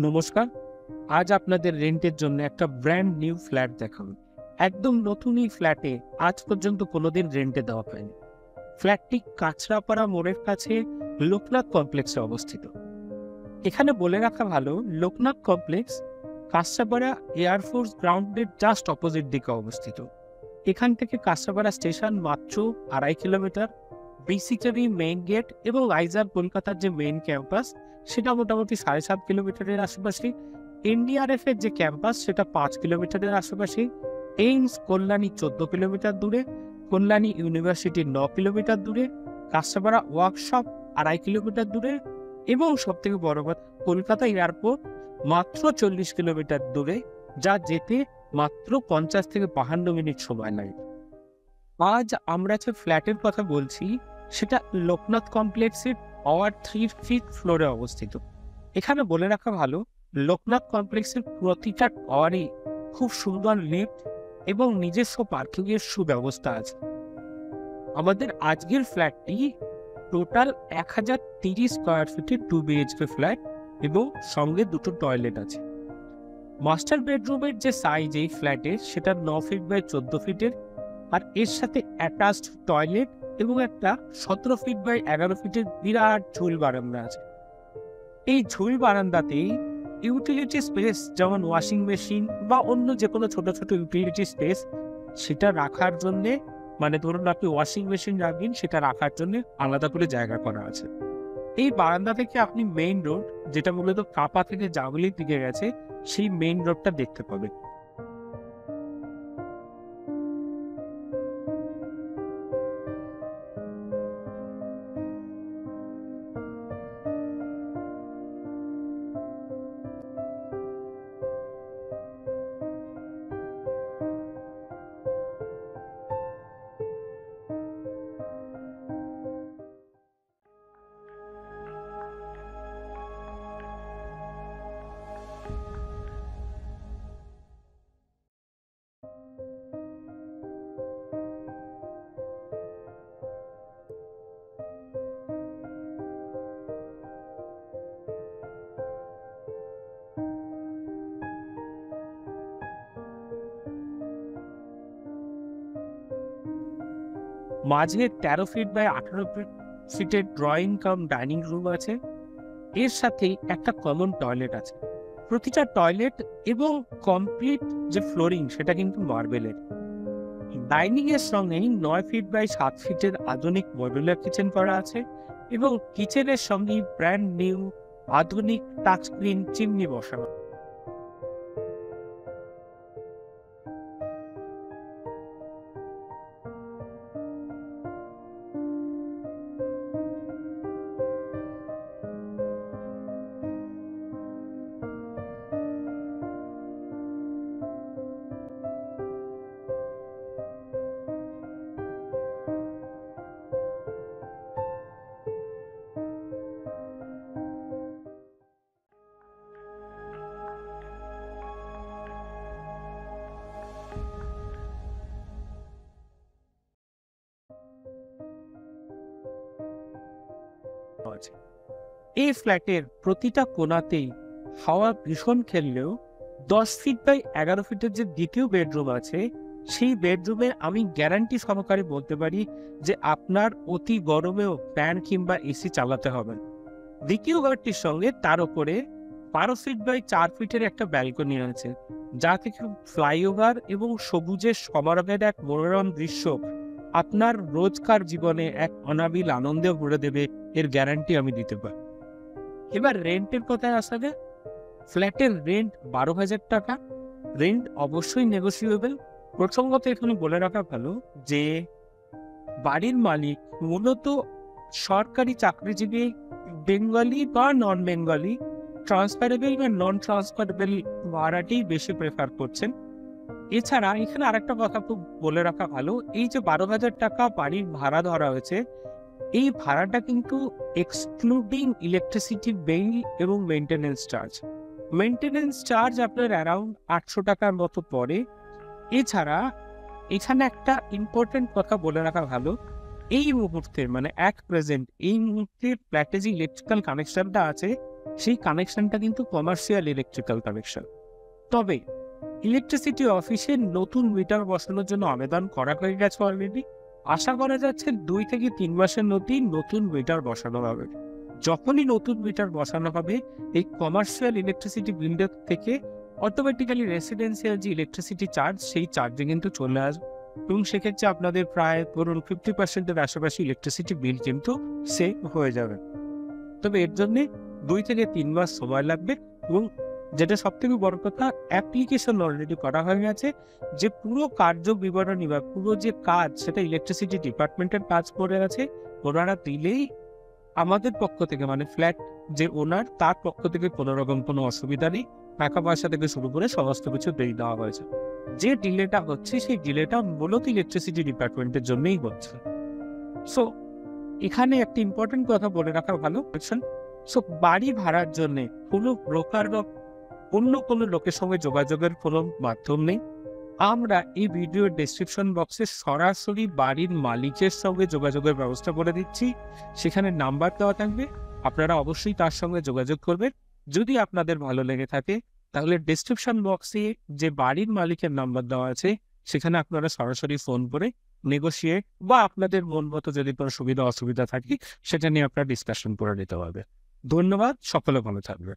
নমস্কার। আজ আপনাদের রেন্টের জন্য একটা ব্র্যান্ড নিউ ফ্ল্যাট দেখাবো। একদম নতুন এই ফ্ল্যাটে আজ পর্যন্ত কোনোদিন রেন্টে দেওয়া হয়নি। ফ্ল্যাটটি কাঁচরাপাড়া মোড়ের কাছে লোকনাথ কমপ্লেক্সে অবস্থিত। এখানে বলে রাখা ভালো, লোকনাথ কমপ্লেক্স কাঁচরাপাড়া এয়ারফোর্স গ্রাউন্ডের জাস্ট অপোজিট দিকে অবস্থিত। এখান থেকে কাঁচরাপাড়া স্টেশন মাত্র 2.5 কিলোমিটার। বেসিক্যালি মেইন গেট এবং আইজার কলকাতার যে মেইন ক্যাম্পাস সেটা মোটামুটি 7.5 কিলোমিটারের আশেপাশে। এনডিআরএফ এর যে ক্যাম্পাস সেটা 5 কিলোমিটারের আশেপাশে। এইমস কল্যাণী 14 কিলোমিটার দূরে, কল্যাণী ইউনিভার্সিটি 9 কিলোমিটার দূরে, কাঁচরাপাড়া ওয়ার্কশপ 2.5 কিলোমিটার দূরে এবং সবথেকে বড় কথা কলকাতা এয়ারপোর্ট মাত্র 40 কিলোমিটার দূরে, যা যেতে মাত্র 50 থেকে 52 মিনিট সময় লাগে। আজ আমরা যে ফ্ল্যাটের কথা বলছি সেটা লোকনাথ কমপ্লেক্সের টাওয়ার 3 ফ্লোরে অবস্থিত। এখানে বলে রাখা ভালো, লোকনাথ কমপ্লেক্সের প্রতিটা টাওয়ারে খুব সুন্দর লিফট এবং নিজস্ব পার্কিং এর সুব্যবস্থা আছে। আমাদের আজকের ফ্ল্যাটটি টোটাল 1030 স্কোয়ার ফিটের 2 বিএইচকে ফ্ল্যাট এবং সঙ্গে 2টো টয়লেট আছে। মাস্টার বেডরুমের যে সাইজ এই ফ্ল্যাটের সেটা 9 ফিট বাই 14 ফিটের, আর এর সাথে অ্যাটাচড টয়লেট এবং একটা 17 ফিট বাই 11 ফিটের বিরাট ঝুল বারান্দা আছে। এই ঝুল বারান্দাতেই ইউটিলিটি স্পেস যেমন ওয়াশিং মেশিন বা অন্য যে কোনো ছোট ছোট ইউটিলিটি স্পেস সেটা রাখার জন্যে, মানে ধরুন আপনি ওয়াশিং মেশিন রাখবেন, সেটা রাখার জন্য আলাদা করে জায়গা করা আছে। এই বারান্দা থেকে আপনি মেইন রোড, যেটা মূলত কাপা থেকে জাগুলির দিকে গেছে, সেই মেইন রোডটা দেখতে পাবেন। মাঝে 13 ফিট বাই 18 ফিটের ড্রয়িং কাম ডাইনিং রুম আছে। এর সাথেই একটা কমন টয়লেট আছে। প্রতিটা টয়লেট এবং কমপ্লিট যে ফ্লোরিং সেটা কিন্তু মার্বেলের। ডাইনিং এর সঙ্গে 9 ফিট বাই 7 ফিটের আধুনিক মডুলার কিচেন করা আছে এবং কিচেনের সঙ্গে ব্র্যান্ড নিউ আধুনিক টাচ স্ক্রিন চিমনি বসানো। আছে এই ফ্ল্যাটের প্রতিটা কোণাতেই হাওয়া ভীষণ খেললেও 10 ফিট বাই 11 ফিটের যে দ্বিতীয় বেডরুম আছে সেই বেডরুমে আমি গ্যারান্টি সহকারে বলতে পারি যে আপনার অতি গরমেও ফ্যান কিংবা এসি চালাতে হবে না। দ্বিতীয় ঘরটির সঙ্গে তার উপরে 12 ফিট বাই 4 ফিটের একটা ব্যালকনি আছে, যা থেকে ফ্লাইওভার এবং সবুজের সমারোহের এক মনোরম দৃশ্য আপনার রোজকার জীবনে এক অনাবিল আনন্দে ভরে দেবে, এর গ্যারান্টি আমি দিতে পারি। এবার রেন্টের কথায় আসা যায়, ফ্ল্যাটের রেন্ট 12,000 টাকা। রেন্ট অবশ্যই নেগোসিয়েবল। প্রসঙ্গত এখানে বলে রাখা ভালো যে বাড়ির মালিক মূলত সরকারি চাকরিজীবী, বেঙ্গলি বা নন বেঙ্গলি, ট্রান্সফারেবল বা নন ট্রান্সফারেবল ভাড়াটি বেশি প্রেফার করছেন। এছাড়া এখানে আরেকটা কথা খুব বলে রাখা ভালো, এই যে 12,000 টাকা বাড়ির ভাড়া ধরা হয়েছে, এই ভাড়াটা কিন্তু এক্সক্লুডিং ইলেকট্রিসিটি বিল এবং মেইনটেনেন্স চার্জ। মেইনটেনেন্স চার্জ আপনার অ্যারাউন্ড 800 টাকার মতো পড়ে। এছাড়া এখানে একটা ইম্পর্টেন্ট কথা বলে রাখা ভালো, এই মুহূর্তে মানে এই মুহূর্তে ফ্ল্যাটে যে ইলেকট্রিক্যাল কানেকশনটা আছে সেই কানেকশনটা কিন্তু কমার্শিয়াল ইলেকট্রিক্যাল কানেকশন। তবে ইলেকট্রিসিটি অফিসে নতুন মিটার বসানোর জন্য আবেদন করা হয়ে গেছে অলরেডি। আশা করা যাচ্ছে 2 থেকে 3 মাসের মধ্যেই নতুন মিটার বসানো হবে। যখনই নতুন মিটার বসানো হবে, এই কমার্শিয়াল ইলেকট্রিসিটি বিলের থেকে অটোমেটিক্যালি রেসিডেন্সিয়াল যে ইলেকট্রিসিটি চার্জ, সেই চার্জে কিন্তু চলে আসবে এবং সেক্ষেত্রে আপনাদের প্রায় ধরুন 50% আশেপাশে ইলেকট্রিসিটি বিল কিন্তু সেভ হয়ে যাবে। তবে এর জন্যে 2 থেকে 3 মাস সময় লাগবে এবং যেটা সবথেকে বড় কথা, অ্যাপ্লিকেশন অলরেডি করা হয়ে গেছে। যে পুরো কার্য বিবরণী বা পুরো যে কাজ, সেটা ইলেকট্রিসিটি ডিপার্টমেন্টের কাজ করে আছে। ওনারা দিলেই আমাদের পক্ষ থেকে, মানে ফ্ল্যাট যে ওনার, তার পক্ষ থেকে কোনো রকম কোনো অসুবিধা নেই। টাকা পয়সা থেকে শুরু করে সমস্ত কিছু দিয়ে দেওয়া হয়েছে। যে ডিলেটা হচ্ছে, সেই ডিলেটা মূলত ইলেকট্রিসিটি ডিপার্টমেন্টের জন্যই হচ্ছে। সো এখানে একটা ইম্পর্টেন্ট কথা বলে রাখা ভালো। সো বাড়ি ভাড়ার জন্য কোনো ব্রোকার বা অন্য কোনো লোকের সঙ্গে যোগাযোগের কোনো মাধ্যম নেই। আমরা এই ভিডিওর ডেসক্রিপশন বক্সে সরাসরি বাড়ির মালিকের সঙ্গে যোগাযোগের ব্যবস্থা করে দিচ্ছি। সেখানে নাম্বার দেওয়া থাকবে, আপনারা অবশ্যই তার সঙ্গে যোগাযোগ করবেন। যদি আপনাদের ভালো লেগে থাকে, তাহলে ডেসক্রিপশন বক্সে যে বাড়ির মালিকের নাম্বার দেওয়া আছে, সেখানে আপনারা সরাসরি ফোন করে নেগোশিয়েট বা আপনাদের মন মতো যদি কোনো সুবিধা অসুবিধা থাকে, সেটা নিয়ে আপনারা ডিসকাশন করে নিতে পারবে। ধন্যবাদ, সকলে ভালো থাকবে।